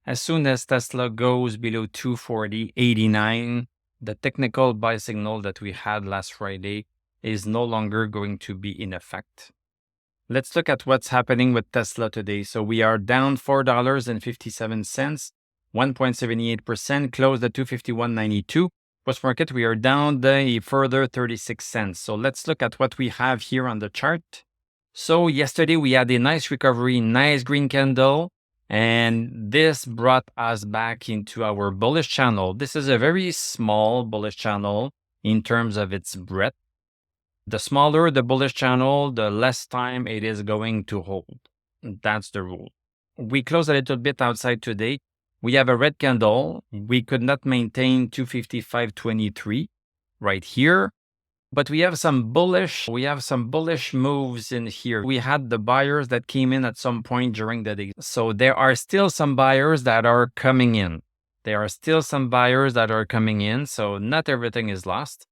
As soon as Tesla goes below 240.89, the technical buy signal that we had last Friday is no longer going to be in effect. Let's look at what's happening with Tesla today. So we are down $4.57, 1.78%, closed at 251.92. Post market, we are down a further 36 cents. So let's look at what we have here on the chart. So yesterday we had a nice recovery, nice green candle, and this brought us back into our bullish channel. This is a very small bullish channel in terms of its breadth. The smaller the bullish channel, the less time it is going to hold. That's the rule. We closed a little bit outside today. We have a red candle. We could not maintain 255.23 right here, but we have some bullish moves in here. We had the buyers that came in at some point during the day. So there are still some buyers that are coming in. So not everything is lost.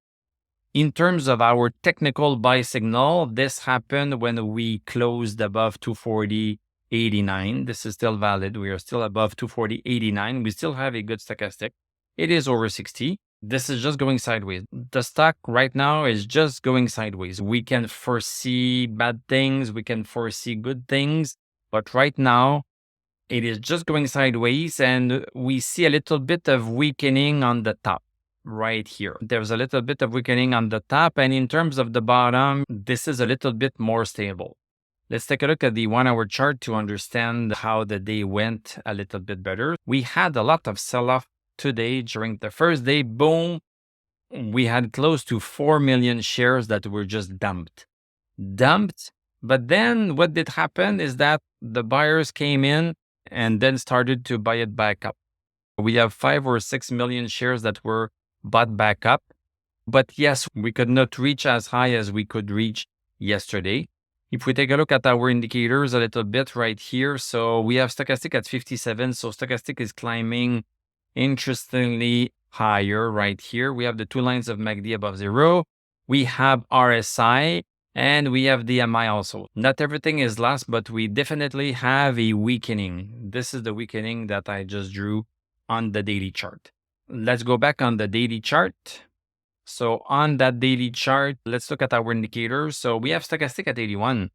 In terms of our technical buy signal, this happened when we closed above 240.89. This is still valid. We are still above 240.89. We still have a good stochastic. It is over 60. This is just going sideways. The stock right now is just going sideways. We can foresee bad things. We can foresee good things. But right now, it is just going sideways. And we see a little bit of weakening on the top. Right here. There's a little bit of weakening on the top, and in terms of the bottom, this is a little bit more stable. Let's take a look at the 1 hour chart to understand how the day went a little bit better. We had a lot of sell-off today during the first day. Boom. We had close to 4 million shares that were just dumped. But then what did happen is that the buyers came in and then started to buy it back up. We have 5 or 6 million shares that were bought back up. But yes, we could not reach as high as we could reach yesterday. If we take a look at our indicators a little bit right here, so we have stochastic at 57. So stochastic is climbing interestingly higher right here. We have the 2 lines of MACD above 0. We have RSI and we have DMI also. Not everything is lost, but we definitely have a weakening. This is the weakening that I just drew on the daily chart. Let's go back on the daily chart. So on that daily chart, let's look at our indicators. So we have stochastic at 81.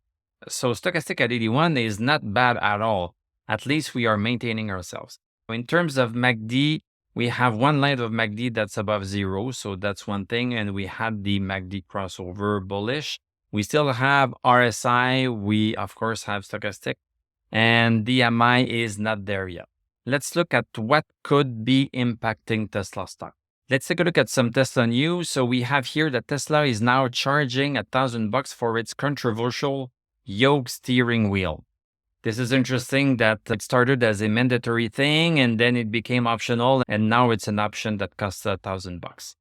So stochastic at 81 is not bad at all. At least we are maintaining ourselves. In terms of MACD, we have 1 line of MACD that's above 0. So that's one thing. And we had the MACD crossover bullish. We still have RSI. We, of course, have stochastic. And DMI is not there yet. Let's look at what could be impacting Tesla stock. Let's take a look at some Tesla news. So we have here that Tesla is now charging $1,000 for its controversial yoke steering wheel. This is interesting that it started as a mandatory thing and then it became optional and now it's an option that costs $1,000.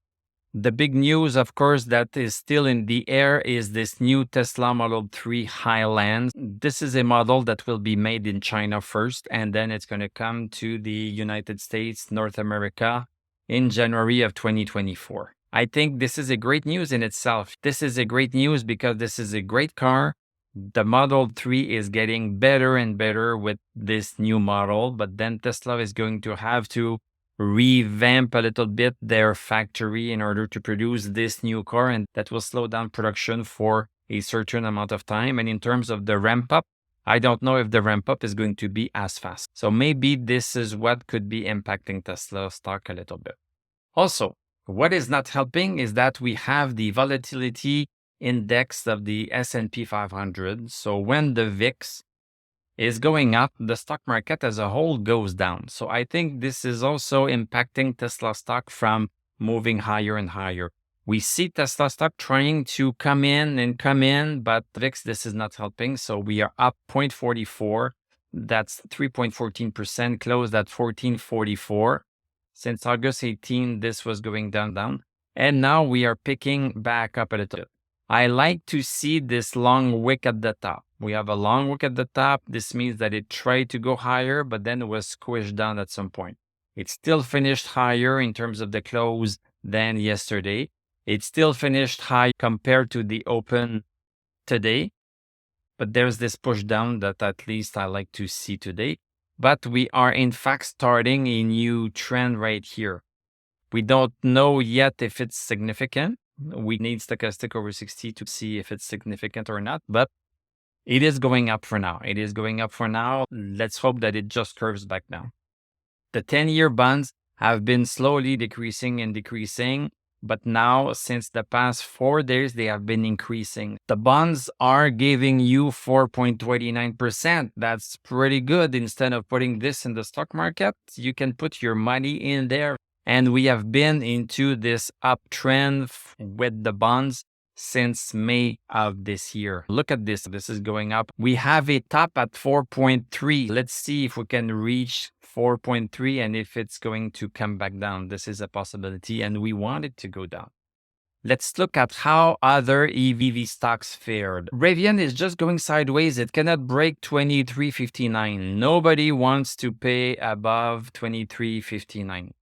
The big news, of course, that is still in the air is this new Tesla Model 3 Highland. This is a model that will be made in China first, and then it's going to come to the United States, North America in January of 2024. I think this is a great news in itself. This is a great news because this is a great car. The Model 3 is getting better and better with this new model, but then Tesla is going to have to revamp a little bit their factory in order to produce this new car, and that will slow down production for a certain amount of time. And in terms of the ramp up, I don't know if the ramp up is going to be as fast. So maybe this is what could be impacting Tesla stock a little bit. Also, what is not helping is that we have the volatility index of the S&P 500. So when the VIX is going up, the stock market as a whole goes down. So I think this is also impacting Tesla stock from moving higher and higher. We see Tesla stock trying to come in, but VIX, this is not helping. So we are up 0.44. That's 3.14%, closed at 1444. Since August 18, this was going down. And now we are picking back up a little bit. I like to see this long wick at the top. We have a long wick at the top. This means that it tried to go higher, but then it was squished down at some point. It still finished higher in terms of the close than yesterday. It still finished high compared to the open today. But there's this push down that at least I like to see today. but we are in fact starting a new trend right here. We don't know yet if it's significant. We need stochastic over 60 to see if it's significant or not, but it is going up for now. It is going up for now. Let's hope that it just curves back down. The 10-year bonds have been slowly decreasing and decreasing, but now since the past 4 days, they have been increasing. The bonds are giving you 4.29%. That's pretty good. Instead of putting this in the stock market, you can put your money in there. And we have been into this uptrend with the bonds since May of this year. Look at this. This is going up. We have a top at 4.3. Let's see if we can reach 4.3 and if it's going to come back down. This is a possibility and we want it to go down. Let's look at how other EV stocks fared. Rivian is just going sideways. It cannot break 23.59. Nobody wants to pay above 23.59.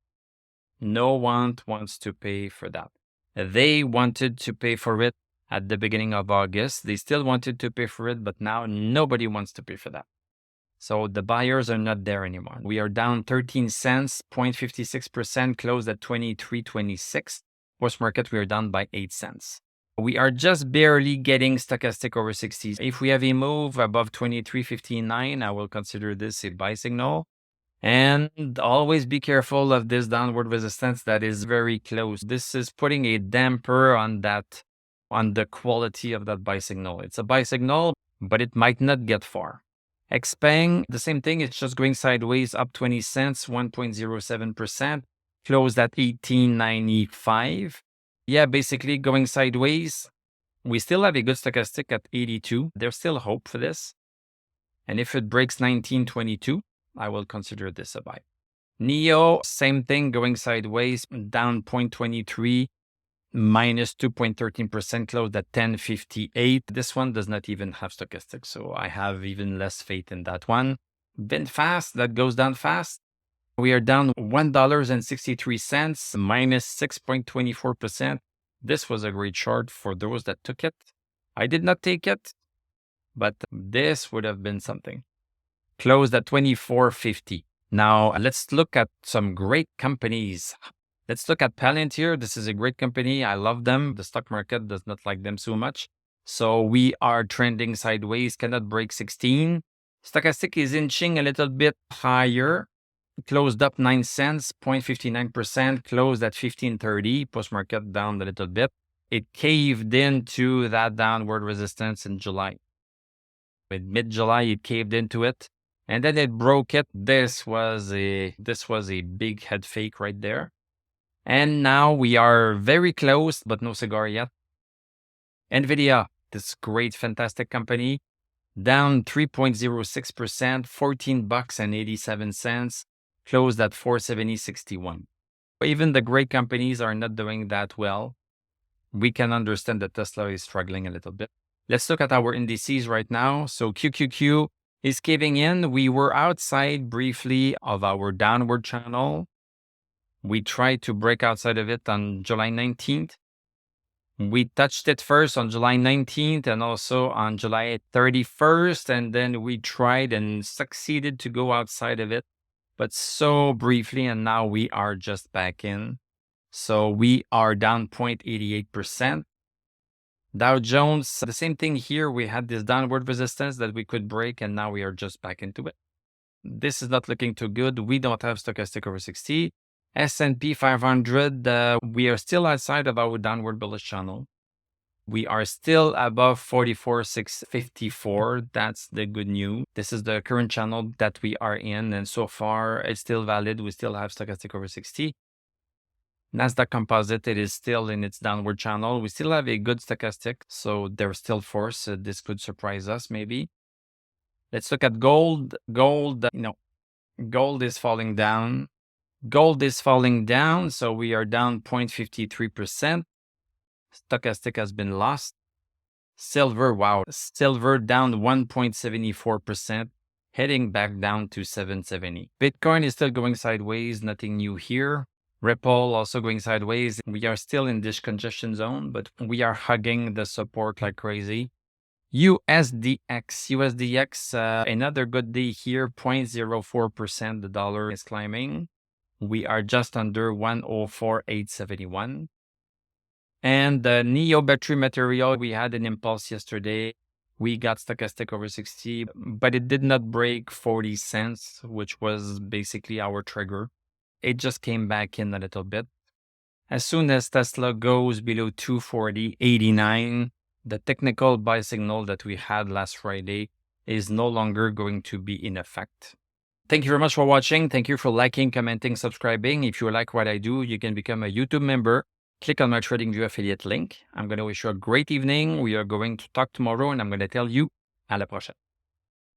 No one wants to pay for that. They wanted to pay for it at the beginning of August. They still wanted to pay for it, but now nobody wants to pay for that. So the buyers are not there anymore. We are down 13 cents, 0.56%, closed at 23.26. Post market, we are down by 8 cents. We are just barely getting stochastic over 60. If we have a move above 23.59, I will consider this a buy signal. And always be careful of this downward resistance that is very close. This is putting a damper on the quality of that buy signal. It's a buy signal, but it might not get far. Xpeng, the same thing. It's just going sideways, up 20 cents, 1.07%, closed at 18.95. Yeah, basically going sideways. We still have a good stochastic at 82. There's still hope for this. And if it breaks 19.22, I will consider this a buy. NEO, same thing, going sideways, down 0.23, minus 2.13%, closed at 10.58. This one does not even have stochastic, so I have even less faith in that one. VinFast, that goes down fast. We are down $1.63, minus 6.24%. This was a great short for those that took it. I did not take it, but this would have been something. Closed at 24.50. Now, let's look at some great companies. Let's look at Palantir. This is a great company. I love them. The stock market does not like them so much. So we are trending sideways, cannot break 16. Stochastic is inching a little bit higher. Closed up 9 cents, 0.59%, closed at 15.30. Post market down a little bit. It caved into that downward resistance in July. In mid-July, it caved into it. And then it broke it. This was a big head fake right there. And now we are very close, but no cigar yet. Nvidia, this great, fantastic company, down 3.06%, $14.87, closed at 470.61. Even the great companies are not doing that well. We can understand that Tesla is struggling a little bit. Let's look at our indices right now. So QQQ is caving in. We were outside briefly of our downward channel. We tried to break outside of it on July 19th. We touched it first on July 19th and also on July 31st. And then we tried and succeeded to go outside of it, but so briefly. And now we are just back in. So we are down 0.88%. Dow Jones, the same thing here. We had this downward resistance that we could break, and now we are just back into it. This is not looking too good. We don't have stochastic over 60. S&P 500, we are still outside of our downward bullish channel. We are still above 44,654. That's the good news. This is the current channel that we are in, and so far it's still valid. We still have stochastic over 60. Nasdaq Composite, it is still in its downward channel. We still have a good stochastic, so there's still force. This could surprise us, maybe. Let's look at gold. Gold is falling down. Gold is falling down, so we are down 0.53%. Stochastic has been lost. Silver, wow. Silver down 1.74%, heading back down to 770. Bitcoin is still going sideways, nothing new here. Ripple also going sideways. We are still in this congestion zone, but we are hugging the support like crazy. USDX, another good day here, 0.04%. The dollar is climbing. We are just under 104,871. And the Neo battery material, we had an impulse yesterday. We got stochastic over 60, but it did not break 40 cents, which was basically our trigger. It just came back in a little bit. As soon as Tesla goes below 240.89, the technical buy signal that we had last Friday is no longer going to be in effect. Thank you very much for watching. Thank you for liking, commenting, subscribing. If you like what I do, you can become a YouTube member. Click on my TradingView affiliate link. I'm going to wish you a great evening. We are going to talk tomorrow, and I'm going to tell you à la prochaine.